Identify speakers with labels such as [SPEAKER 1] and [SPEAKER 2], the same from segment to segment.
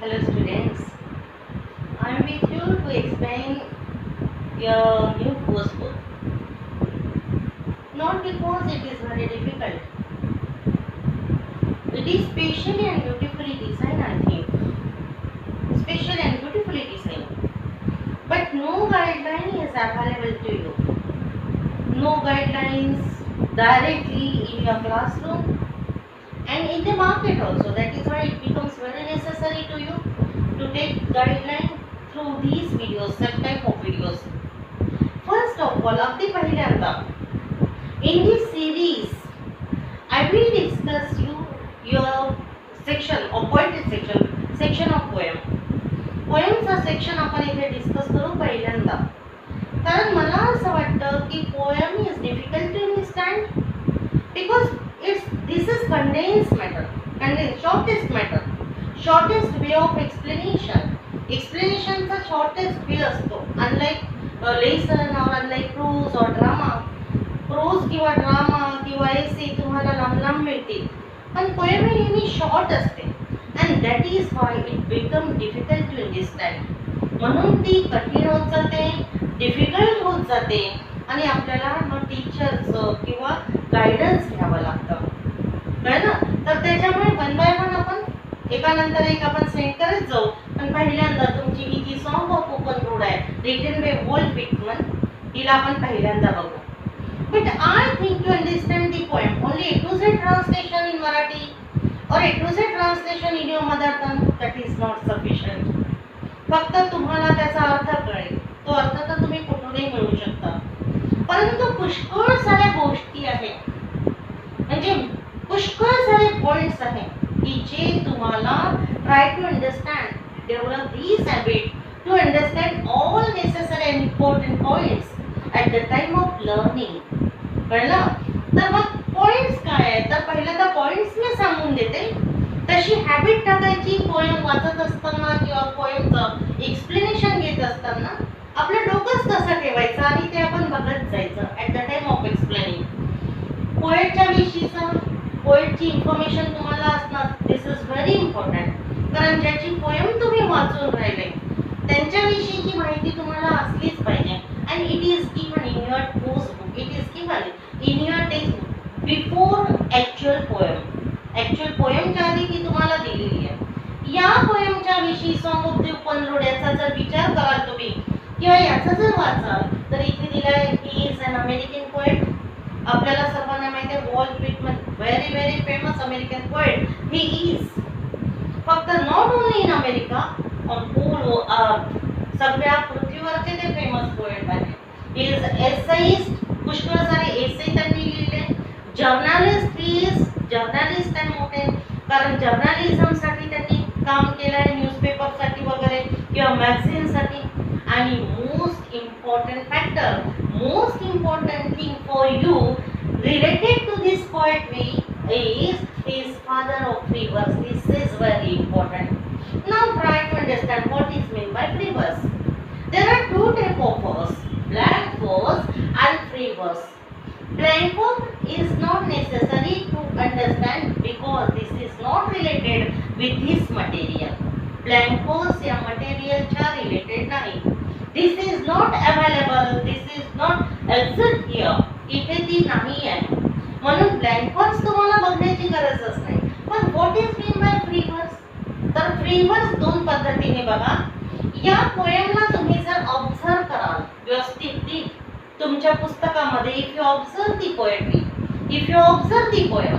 [SPEAKER 1] Hello students, I am with you to explain your new course book. Not because it is very difficult. It is specially and beautifully designed, I think. Specially and beautifully designed. But no guideline is available to you. No guidelines directly in your classroom and in the market also. That is why it becomes very necessary to you to take guideline through these videos, such type of videos. First of all, अगदी पहिल्यांदा in this series I will discuss you your section or poetry section of poemचा section आपण इथे discuss करू पहिल्यांदा. कारण मला असं वाटतं की poem is difficult to understand because this is condensed matter, shortest way of explanationचा shortest way असतो. Unlike lesson or unlike prose or drama, prose किंवा ड्रामा किंवा एसे तुम्हाला लांब लांब मिळतील, पण पोएम ही नेहमी शॉर्ट असते and that is why it become difficult to understand. म्हणून ती कठीण होत जाते, डिफिकल्ट होत जाते आणि आपल्याला मग टीचरचं किंवा गायडन्स घ्यावं लागतं. कळलं? तर त्याच्यामुळे वन बाय वन आपण एकानंतर एक आपण सेंड करत जाऊ. पण पहिल्यांदा तुमची ही जी सॉन्ग ऑफ ओपन रोड आहे रिटन बाय वॉल्ट व्हिटमन, तिला आपण पहिल्यांदा बघू. But I think to understand the poem, only A to Z translation in Marathi or A to Z translation in your mother tongue, that is not sufficient. फक्त तुम्हाला त्याचा अर्थ कळेल, तो अर्थ तर तुम्ही कुठूनही मिळवू शकता. परंतु पुष्कळ साऱ्या गोष्टी आहेत, म्हणजे पुष्कळ सारे पॉइंट्स आहेत की जे तुम्हाला try to understand, develop this habit to understand all necessary and important points at the time of learning. कळलं? तर मग पॉइंट्स काय आहेत? तर पहिल्यांदा पॉइंट्स मी सांगून देते. तशी हॅबिट टाकायची पोएम वाचत असताना किंवा पोएमचं एक्सप्लेनेशन घेत असताना आपलं डोकंच तसं ठेवायचं आणि ते आपण बघत जायचं at the time of explaining. पोएटच्या विषयीचा पोएटची इन्फॉर्मेशन तुम्हाला असणार. This is very important. कारण ज्याची पोएम तुम्ही वाचून राहिले त्यांच्याविषयीची माहिती तुम्हाला असलीच पाहिजे. And it is given in your course book. It is given in your textbook before actual poem. Actual poem च्या आधी ती तुम्हाला दिलेली आहे. या पोएमच्या विषयी song of the open road याचा जर विचार कराल तुम्ही किंवा याचा जर वाचाल तर इथे दिलाय he is an American poet. आपल्याला सर्वांना माहिती आहे Walt Whitman, very very famous American poet. He is फक्त not only in America, on whole earth, सगळ्या पृथ्वीवरचे ते फेमस पोएट आहे. ही इज एसेइस्ट, पुष्कळ सारे एसे त्यांनी लिहिले. जर्नलिस्ट आणि मोठे, कारण जर्नलिझमसाठी त्यांनी काम केलं आहे, न्यूजपेपरसाठी वगैरे किंवा मॅगझिनसाठी. आणि most important factor, most important thing for you related to this poetry is his father of free verse. This is very important. Now try to understand what is meant by free verse. There are two types of verse, blank verse and free verse. Blank verse is not necessary to understand because this is not related with this material. Blank verse या material च्या related नाही. This is not available. This is not exist here. इथे ती नाही आहे. म्हणून blank वर्स तुम्हाला बघण्याची गरजच नाही. पण what is mean by free वर्स? तर फ्री वर्स दोन पद्धतीने बघा. या पोएमला तुम्ही जर ऑब्झर्व कराल व्यवस्थित तुमच्या पुस्तकामध्ये, if you observe the poetry, if you observe the poem,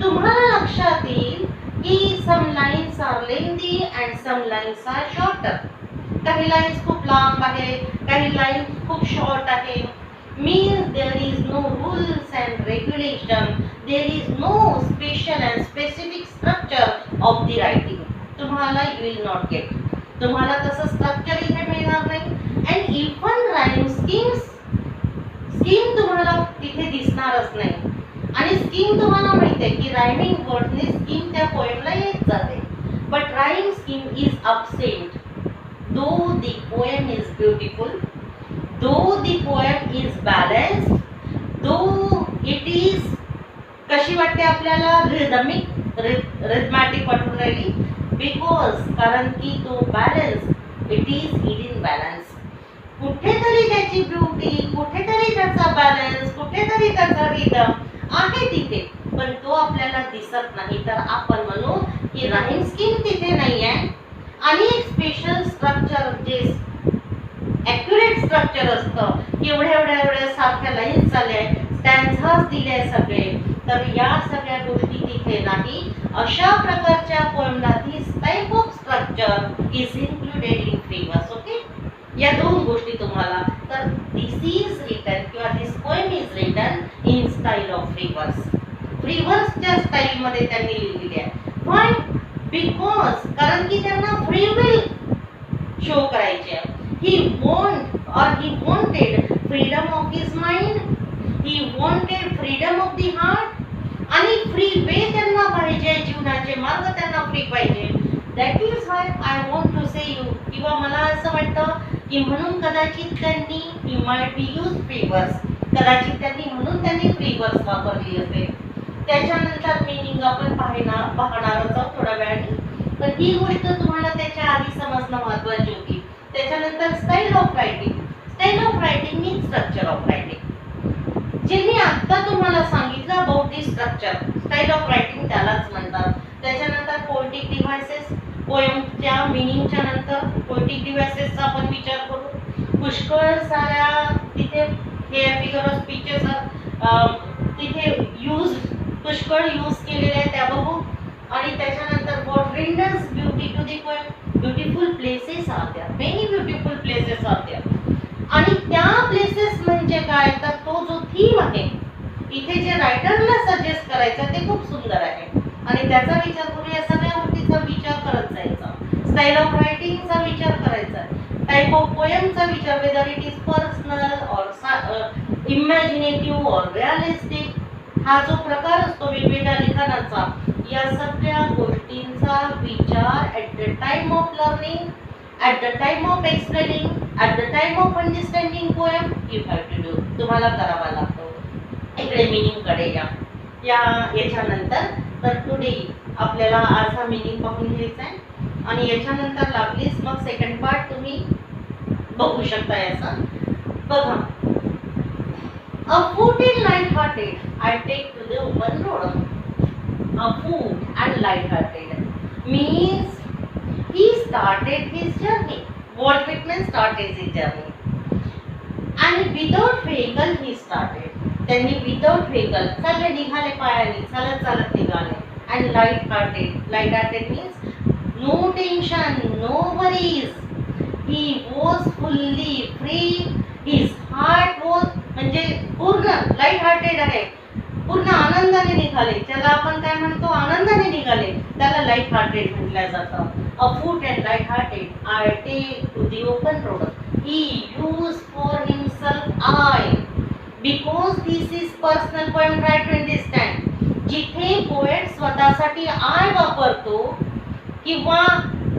[SPEAKER 1] तुम्हाला लक्षात येईल की some lines are lengthy and some lines are shorter. काही लाईन्स खूप लांब आहे, काही लाईन्स खूप शॉर्ट आहे. Means there is no rules and regulation, there is no special and specific structure of the writing. तुम्हाला you will not get. तुम्हाला तसं स्ट्रक्चर इथे मिळणार नाही. and even rhyme scheme तुम्हाला तिथे दिसणारच नाही. आणि स्कीम तुम्हाला माहिती आहे की रायमिंग वर्डने स्कीम त्या पोएमला येत जाते. but rhyme scheme is absent. though the poem is beautiful, though the poem is balanced, though it is कशी वाटते आपल्याला रिदमिक, रिथमॅटिक वाटून राहिली, बिकॉज कारण की तो balance it is hidden balance. कुठेतरी त्याची ब्युटी, कुठेतरी त्याचा बॅलन्स, कुठेतरी त्याचा रिदम आहे तिथे, पण तो आपल्याला दिसत नाही. तर आपण म्हणू की राईम स्कीम तिथे नाही आहे आणि एक स्पेशल स्ट्रक्चर जे ॲक्युरेट स्ट्रक्चर असतं, एवढ्या एवढ्या एवढ्या सारख्या लाईन्स झाल्या, स्टॅन्झास दिले सगळे, तर या सगळ्या गोष्टी तिथे नाही. अशा प्रकारच्या पोएमला this type of structure is included in free verse. Okay, या दोन गोष्टी तुम्हाला. तर दिस इज रिटन किंवा this poem is written in style of free verse. Free वर्सच्या स्टाईल मध्ये त्यांनी लिहिलेली आहे. व्हाय? बिकॉज कारण की त्यांना फ्री विल शो करायचे आहे. He wanted freedom of his mind. He wanted freedom of the heart. आणि फ्री वे त्यांना पाहिजे, जीवनाचे मार्ग त्यांना फ्री पाहिजे. That is why I want to say you. किंवा मला असं वाटतं की म्हणून कदाचित त्यांनी he might be used free verse. कदाचित त्यांनी फ्री वर्स वापरली असेल. त्याच्यानंतर मीनिंग आपण पाहणारच आहोत थोड्या वेळाने, पण ही गोष्ट तुम्हाला त्याच्या आधी समजणं महत्त्वाची होती. त्याच्यानंतर style of writing. Style of writing means structure of writing. जे मी आता तुम्हाला सांगितलं about the structure, style of writing त्यालाच म्हणतात. त्याच्यानंतर पोएटिक डिव्हायसेस. पोएमच्या मिनिंगच्या नंतर पोएटिक डिव्हायसेसचा आपण विचार करू. पुष्कळ साऱ्या तिथे हे फिगर ऑफ स्पीचेस तिथे पुष्कळ यूज केलेले आहे त्या बघू. आणि त्याच्यानंतर what renders beauty to the poem. Beautiful places are there, many beautiful places are there. आणि त्या प्लेसेस म्हणजे काय, तर तो जो थीम आहे इथे जे रायटरला सजेस्ट करायचं ते खूप सुंदर आहे आणि त्याचा विचार करून या सगळ्या गोष्टीचा विचार करत जायचा. स्टाईल ऑफ रायटिंगचा विचार करायचा, टाइप ऑफ पोएमचा विचार, whether it is personal or imaginative or realistic. हा जो प्रकार असतो वेगवेगळ्या लिखाणाचा, या सगळ्या गोष्टींचा विचार at the time of learning, at the time of explaining, at the time of understanding poem you have to do. तुम्हाला करावा लागतो. इकडे मिनिंगकडे याच्यानंतर तर टुडे आपल्याला आज हा मिनिंग पाहून घ्यायचा आहे आणि याच्यानंतर लागलीच मग सेकंड पार्ट तुम्ही बघू शकता. याचा बघा. A foot and light-hearted, I take to the open road. A foot and light-hearted means he started his journey. What it means? Started his journey. And without vehicle he started. त्यांनी without vehicle चालले निघाले, पायाने चालत चालत निघाले. And light-hearted. Light-hearted means no tension, no worries. He was fully free. His heart was म्हणजे पूर्ण light hearted आहे, पूर्ण आनंदाने निघाले. त्याला आपण काय म्हणतो, आनंदाने निघाले, त्याला लाईट हार्टेड म्हटलं जातं. Afoot and light hearted I take to the open road. He use for himself I because this is personal poem. Try to understand. जिथे पोएट स्वतःसाठी आय वापरतो किंवा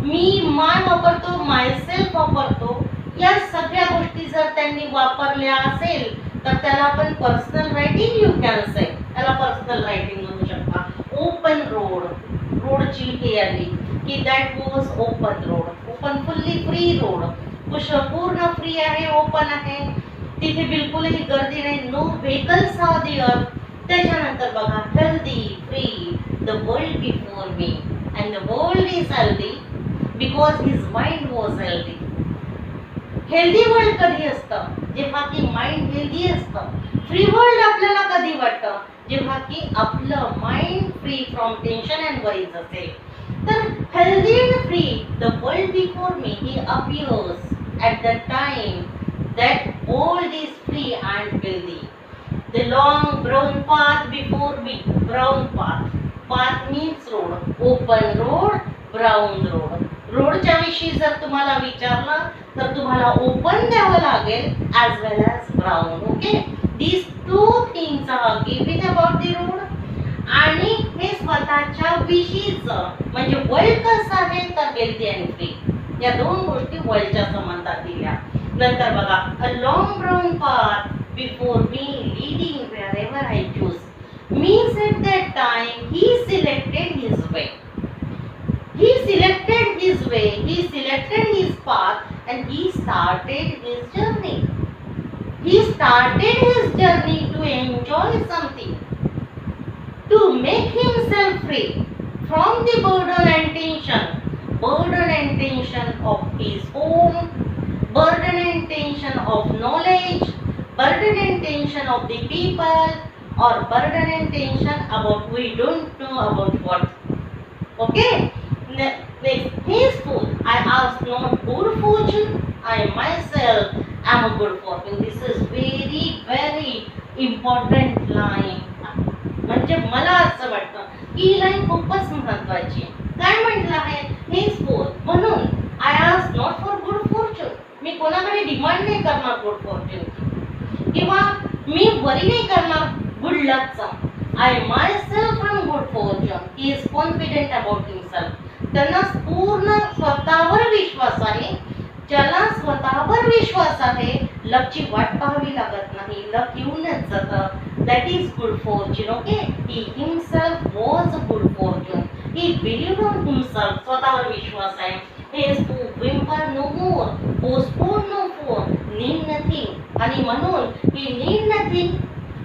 [SPEAKER 1] मी माय वापरतो, मायसेल्फ वापरतो, या सगळ्या गोष्टी जर त्यांनी वापरल्या असेल तर त्याला आपण personal writing you can say. त्याला पर्सनल रायटिंग म्हणू शकता. ओपन रोड, रोडची हे आली की that was open road. Open fully free road, पूर्ण फ्री आहे, ओपन आहे, तिथे बिलकुलही गर्दी नाही. No vehicles are there. त्याच्यानंतर बघा healthy free, the world before me and the world is healthy because his mind was healthy. Healthy world कधी असतं, जेव्हा की माइंड हेल्दी असतं. फ्री वर्ल्ड आपल्याला कधी वाटतं, जेव्हा की आपलं mind free from tension and worries असेल. तर healthy and free, the world before me, he appears at the time that world is free and healthy. The long brown path before me. Brown path. Path means road. Open road, brown road. रोडच्या विषयी जर तुम्हाला विचारलं तर तुम्हाला open द्यावं लागेल as well as brown. Okay? These two things are given about the road. आणि हे स्वतःच्या विषयीचं म्हणजे वर्ल्ड कसं आहे तर हेल्दी अँड फ्री, या दोन गोष्टी वर्ल्डच्या संबंधात दिल्या. नंतर बघा a long brown path before me leading wherever I choose means at that time he selected his way. He selected his way, he selected his path, and he started his journey. He started his journey to enjoy something, to make himself free from the burden and tension of his home, burden and tension of knowledge, burden and tension of the people, or burden and tension about we don't know about what. Okay? Next, henceforth I ask not good fortune, I myself am a good fortune. This is very important line. म्हणजे मला असं वाटतं की ही line खूपच महत्वाची आहे. काय म्हटलं आहे? henceforth म्हणून I ask not for good fortune. मी कोणाकडे डिमांड नाही करणार गुड फॉर्च्यून किंवा मी वरी नाही करणार गुड लकचा. I myself am good fortune. He is confident about himself. त्यांना पूर्ण स्वतःवर विश्वास आहे. ज्याला स्वतःवर विश्वास आहे, लकची वाट पाहावी लागत नाही, लक येऊनच जातं. That is good fortune. Okay, he himself was a good fortune. He believed on himself. स्वतःवर विश्वास आहे. He is to whimper no more, postpone no more, need nothing. आणि म्हणून he need nothing.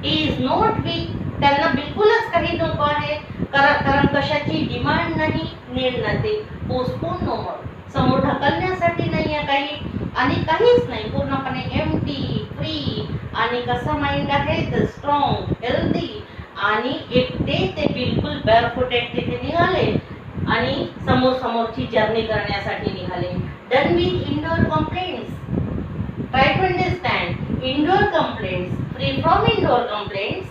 [SPEAKER 1] He is not weak. त्यांना बिलकुलच काही नको आहे. कारण कशाची डिमांड नाही, need nothing, postpone no more. समोर ढकलण्यासाठी नाही आहे काही आणि काहीच नाही. पूर्णपणे एम्प्टी, फ्री आणि कसा माइंड आहे तर स्ट्रॉंग, हेल्दी आणि एकटे ते बिलकुल बेअरफुटेड तिथे निघाले आणि समोरची जर्नी करण्यासाठी निघाले. Done with indoor complaints. Try to understand indoor complaints, free from indoor complaints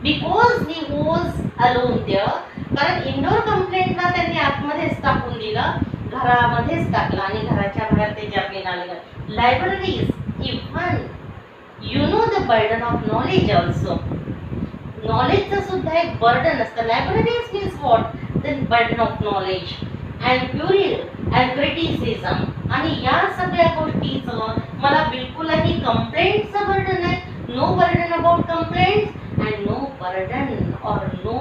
[SPEAKER 1] because he was alone there. कारण इंडोर कंप्लेंटला त्यांनी आतमध्येच टाकून दिलं, घरामध्येच टाकलं आणि घराच्या बाहेर ते जर्नीला निघाले. Libraries, even you know the burden of knowledge also. Knowledge सुद्धा एक burden असतं. Libraries means what? The burden of knowledge and purity and criticism. आणि या सगळ्या गोष्टीचं मला बिलकुलही complaints burden आहे. No burden about complaints and no burden or no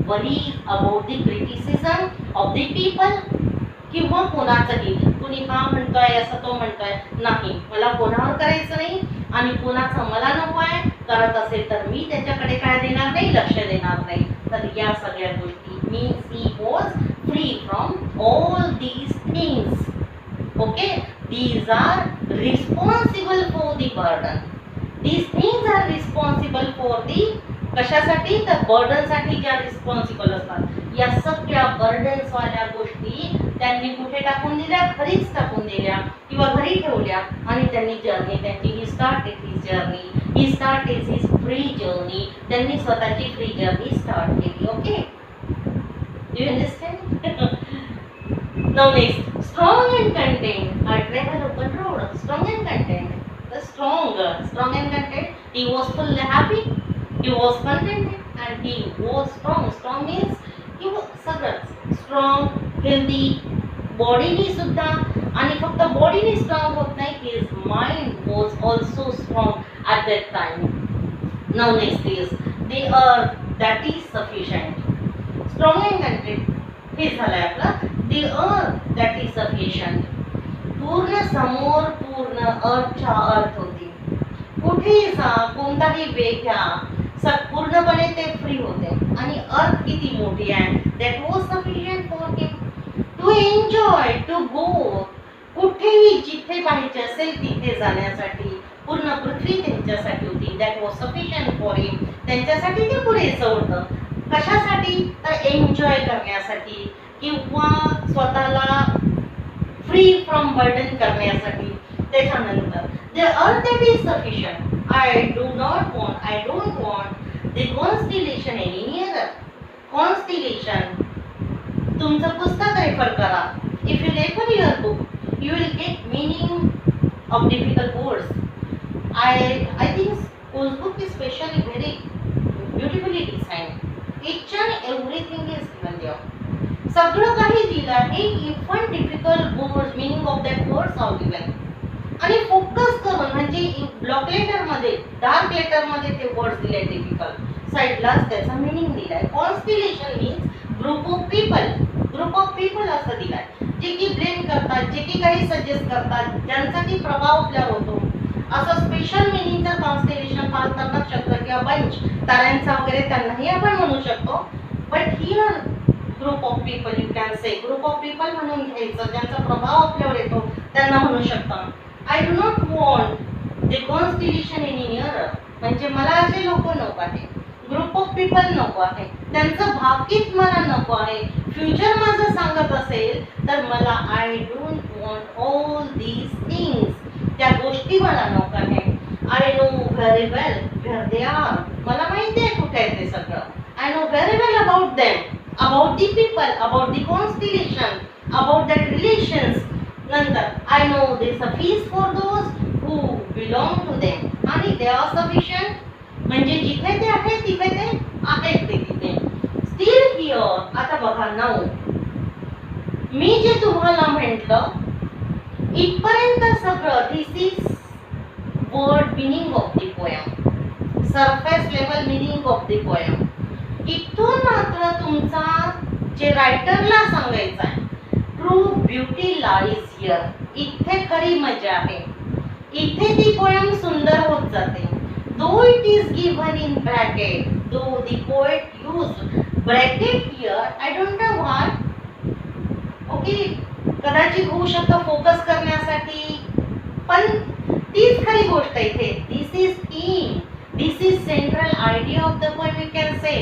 [SPEAKER 1] worries about the criticism of the people. किंवा कोणाचंही कुणी हा म्हणतोय असं तो म्हणतोय नाही, मला कोणावर करायचं नाही आणि कोणाचं मला नको आहे. करत असेल तर मी त्याच्याकडे काय देणार नाही, लक्ष देणार नाही. तर या सगळ्या गोष्टी means he was free from all these things. Okay, these are responsible for the burden. These things are responsible for the कशासाठी तर बर्डनसाठी ज्या रिस्पॉन्सिबल असतात. या सगळ्या बर्डन्स वाल्या गोष्टी त्यांनी कुठे टाकून दिल्या, घरीच टाकून दिल्या किंवा घरी ठेवल्या आणि त्यांनी जर्नी त्यांची he started his journey, he started his free journey. त्यांनी स्वतःची फ्री जर्नी स्टार्ट केली. Okay, do you understand? Now next, strong and content. I travel open road. Strong and content. The strong and content. He was full happy. He was contented and he was strong. Strong means he was सगळंच strong, healthy, बॉडीनी सुद्धा. आणि फक्त बॉडीनी strong होत नाही, his mind was also strong at that time. Now next is the earth that is sufficient. Strong and content हे झालंय आपलं. The earth that is sufficient. पूर्ण समोर पूर्ण अर्थच्या अर्थ होती. कुठेही जा, कोणताही वेग घ्या, पूर्णपणे ते फ्री होते. आणि अर्थ किती मोठी आहे. That was sufficient for him to enjoy, to go. कुठेही जिथे पाहिजे असेल तिथे जाण्यासाठी पूर्ण पृथ्वी त्यांच्यासाठी होती. दॅट वॉज सफिशियंट फॉर हिम. त्यांच्यासाठी ते पुरेसं होतं. कशासाठी तर एन्जॉय करण्यासाठी किंवा स्वतःला फ्री फ्रॉम बर्डन करण्यासाठी. त्याच्यानंतर the earth that is sufficient. I don't want the constellation any other. Constellation, तुमचं पुस्तक रेफर करा. If you refer your book, you will get meaning of difficult words. I think School's book is specially very beautifully designed. Each and everything is given there. सगळं काही दिलं आहे. Even difficult words, meaning of that words are given. आणि focus करून म्हणजे block letter मध्ये, dark letter मध्ये ते वर्ड्स दिले डिफिकल्ट, साइडलाच त्याचा मीनिंग दिलाय. Constellation means group of people. Group of people असं दिलाय, जे की ब्लेम करतात, जे की काही सजेस्ट करतात, ज्यांचा की प्रभाव आपल्यावर होतो. असं स्पेशल मिनिंगचं कॉन्स्टेलेशन पाहतात नक्षत्र किंवा बंच ताऱ्यांचा वगैरे त्यांनाही आपण म्हणू शकतो. But here group of people, you can say group of people म्हणून घ्यायचं, ज्यांचा प्रभाव आपल्यावर येतो त्यांना म्हणू शकता. I do not want the constellation in year, म्हणजे मला असे लोक नको आहे, ग्रुप ऑफ पीपल नको आहे, त्यांचं भाकीत मला नको आहे. फ्युचर माझं सांगत असेल तर मला I don't want all these things, त्या गोष्टी मला नको आहे. I know very well where they are, मला माहिती आहे कुठे आहे ते सगळं. I know very well about them, about the people, about the constellation, about that relations. नंतर I know they suffice for those who belong to them, आणि they R sufficient, म्हणजे जिथे ते आहेत तिथे ते आहेत ते तिथे. स्टील हिअर, आता बघा नाऊ, मी जे तुम्हाला म्हटलं इथपर्यंत सगळं this is word meaning of the poem, surface level meaning of the poem. इथून मात्र तुमचा जे रायटरला सांगायचं आहे, ट्रू ब्युटी लाईज हिअर, इथे खरी मजा आहे, इथे ती पोएम सुंदर होत जाते. Though it is given in bracket, though the poet used bracket here, I don't know why. Okay, कदाचित होऊ शकतं फोकस करण्यासाठी, पण तीच खरी गोष्ट इथे. This is theme, this is central idea of the poem, you can say.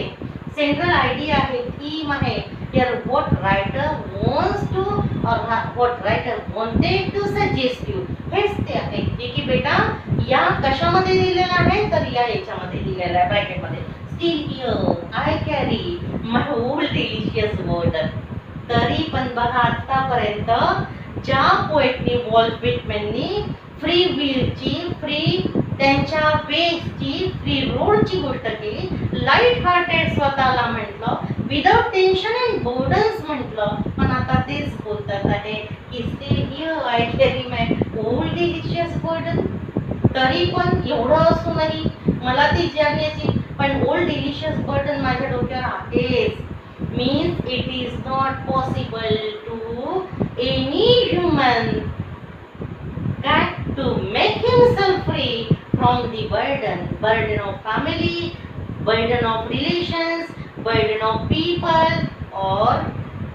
[SPEAKER 1] Central idea आहे, theme आहे. Here what writer wants to or what writer wanted to suggest you, हेच ते आहे. जे की बेटा या कशामध्ये दिलेलं आहे, तर या याच्यामध्ये दिलेलं आहे ब्रॅकेट मध्ये. Steel here I carry my old delicious word. तरी पण बघा आतापर्यंत ज्या पोएटनी वॉल्ट व्हिटमॅननी फ्री विलची, फ्री त्यांच्या वेजची, फ्री रोडची गोष्ट केली, लाईट हार्टेड स्वतःला म्हटलं, विदाउट टेन्शन अँड बर्डन्स म्हटलं, पण आता तेच बोलतात आहे की steel here I carry my old delicious burden. तरी पण एवढं असूनही मला ती जाण्याची पण ओल्ड डिलिशियस बर्डन माझ्या डोक्यावर आहेच. Means it is not possible to any human काय to make himself free from the burden of family, burden of relations, burden of people, or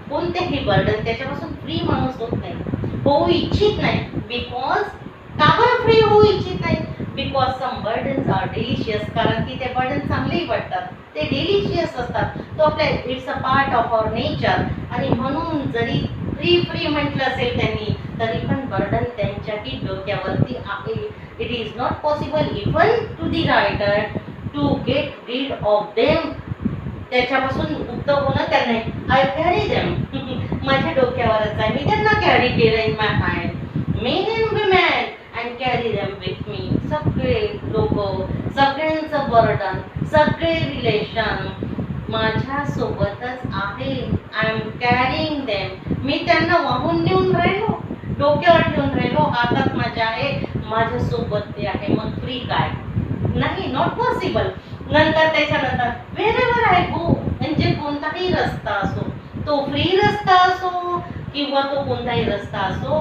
[SPEAKER 1] कोणतेही बर्डन त्याच्यापासून फ्री माणूस होत नाही, होऊ इच्छित नाही. बिकॉज का बरं फ्री होऊ इच्छित नाही? Because some burdens are delicious, कारण की ते बर्डन चांगलेही वाटतात, ते डिलिशियस असतात. तो आपल्या it's a part of our nature. आणि म्हणून जरी फ्री म्हटलं असेल त्यांनी, तरी पण बर्डन त्यांच्याही डोक्यावरती आहे. It is not possible even to the writer to get rid of them, त्याच्यापासून मुक्त होणं त्यांना. आय कॅरी देम, माझ्या डोक्यावरच आहे, मी त्यांना कॅरी केलं in my hand. Men and women and carry them with me. सगळे लोक, सगळ्यांचं बर्डन, सगळे रिलेशन माझ्या सोबतच आहे. आय एम कॅरिंग देम, मी त्यांना वाहून नेऊन राहिलो, डोक्यावर ठेवून राहिलो, हातात माझ्या आहे, माझ्या सोबत ते आहे. मग फ्री काय? नाही, नॉट पॉसिबल. नंतर त्याच्यानंतर व्हेरेवर आय गो, म्हणजे कोणताही रस्ता असो, तो फ्री रस्ता असो किंवा तो कोणताही रस्ता असो,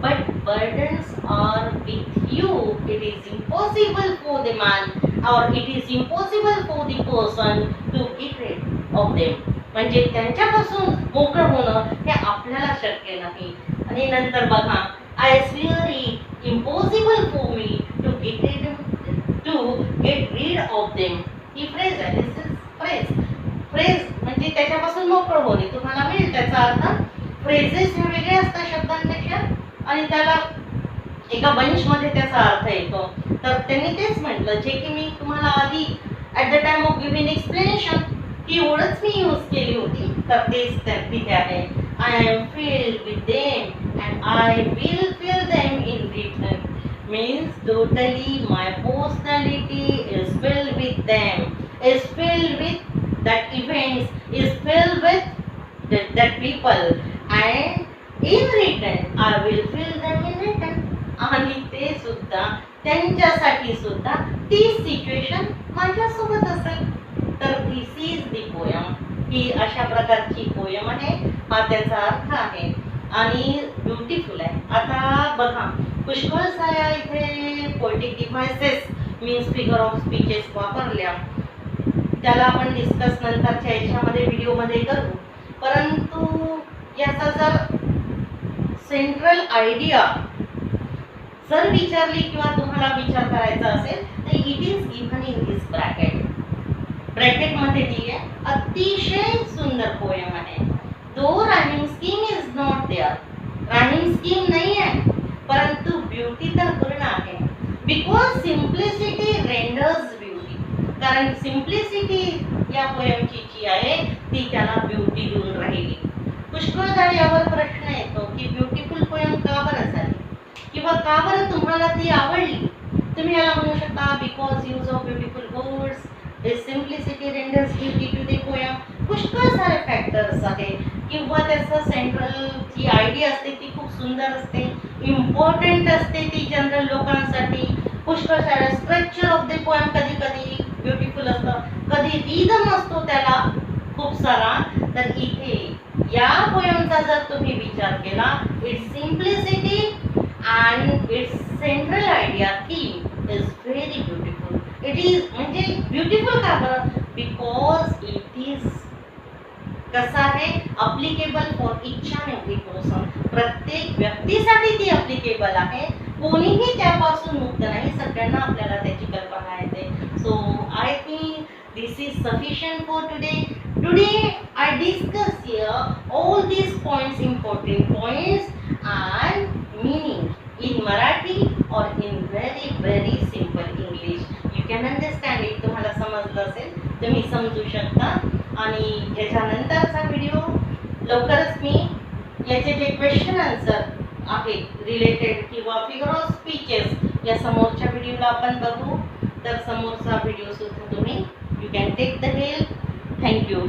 [SPEAKER 1] but burdens are with you. It is impossible for the man or it is impossible for the person to get rid of them, म्हणजे त्यांच्यापासून मोकळं होणं हे आपल्याला शक्य नाही. आणि नंतर बघा, I swear it impossible for me to get rid of them. ही फ्रेज आहे, दिस इज फ्रेज म्हणजे त्याच्यापासून मोकळं होणे. तुम्हाला मिळेल त्याचा अर्थ. फ्रेजेस हे वेगळे असतात शब्दांपेक्षा, आणि त्याला एका बंच मध्ये त्याचा अर्थ येतो. तर त्यांनी तेच म्हटलं, जे की मी तुम्हाला आधी at the time of giving explanation ही ओळच मी यूज केली होती, तर तेच तिथे आहे. I am filled with them and I will fill them in return. Means totally my personality is filled with them, is filled with that events, is filled with that people, and in return I will fill them in return. आणि ते सुद्धा त्यांच्यासाठी सुद्धा तीच situation माझ्यासोबत असेल. तर this is the poem. ही अशा प्रकारची पोयम आहे. हा त्याचा अर्थ आहे आणि ब्युटिफुल आहे. आता बघा, पुष्कळ साऱ्या इथे poetic devices means figure of speeches वापरल्या, त्याला आपण डिस्कस नंतरच्या याच्यामध्ये व्हिडिओमध्ये करू. परंतु याचा जर सेंट्रल आयडिया जर विचारली किंवा तुम्हाला विचार करायचा असेल तर it is given in this ब्रॅकेटमध्ये दिली आहे. अतिशय सुंदर पोएम आहे. Though rhyming scheme is not there, rhyming scheme नाही आहे परंतु ब्युटी तर पूर्ण आहे. बिकॉज सिम्प्लिसिटी रेंडर्स ब्युटी, कारण सिम्प्लिसिटी या पोएमची जी आहे ती त्याला ब्युटी देऊन राहिली. पुष्कळदा यावर प्रश्न येतो की ब्युटिफुल पोएम का बरं झाली किंवा का बरं तुम्हाला ती आवडली. तुम्ही याला म्हणू शकता because use of beautiful words is simplicity renders beauty to the poem. पुष्कळ सारे फॅक्टर्स आहेत किंवा त्याचं सेंट्रल जी आयडिया असते ती खूप सुंदर असते, इम्पॉर्टंट असते ती जनरल लोकांसाठी. पुष्कळ सारे स्ट्रक्चर ऑफ द पोएम कधी कधी ब्युटिफुल असतं, कधी रिदम असतो त्याला खूप सारा. तर इथे या पोएमचा जर तुम्ही विचार केला, it's simplicity and its central idea theme is very beautiful. It is म्हणजे beautiful का बरं? Because it is कसा आहे applicable for each and every person. प्रत्येक व्यक्तीसाठी ती अप्लिकेबल आहे, कोणीही त्यापासून मुक्त नाही, सगळ्यांना आपल्याला त्याची कल्पना येते. So I think this is sufficient for today. I discuss here all these points, important points and meaning in Marathi or in very simple English. You can understand it. तुम्हाला समजलं असेल तुम्ही समजू शकता. आणि याच्यानंतरचा व्हिडिओ लवकरच मी याचे जे क्वेश्चन आन्सर आहेत रिलेटेड किंवा फिगर ऑफ स्पीचेस या समोरच्या व्हिडिओला आपण बघू. तर समोरचा व्हिडिओ सुद्धा तुम्ही you can take the help. Thank you.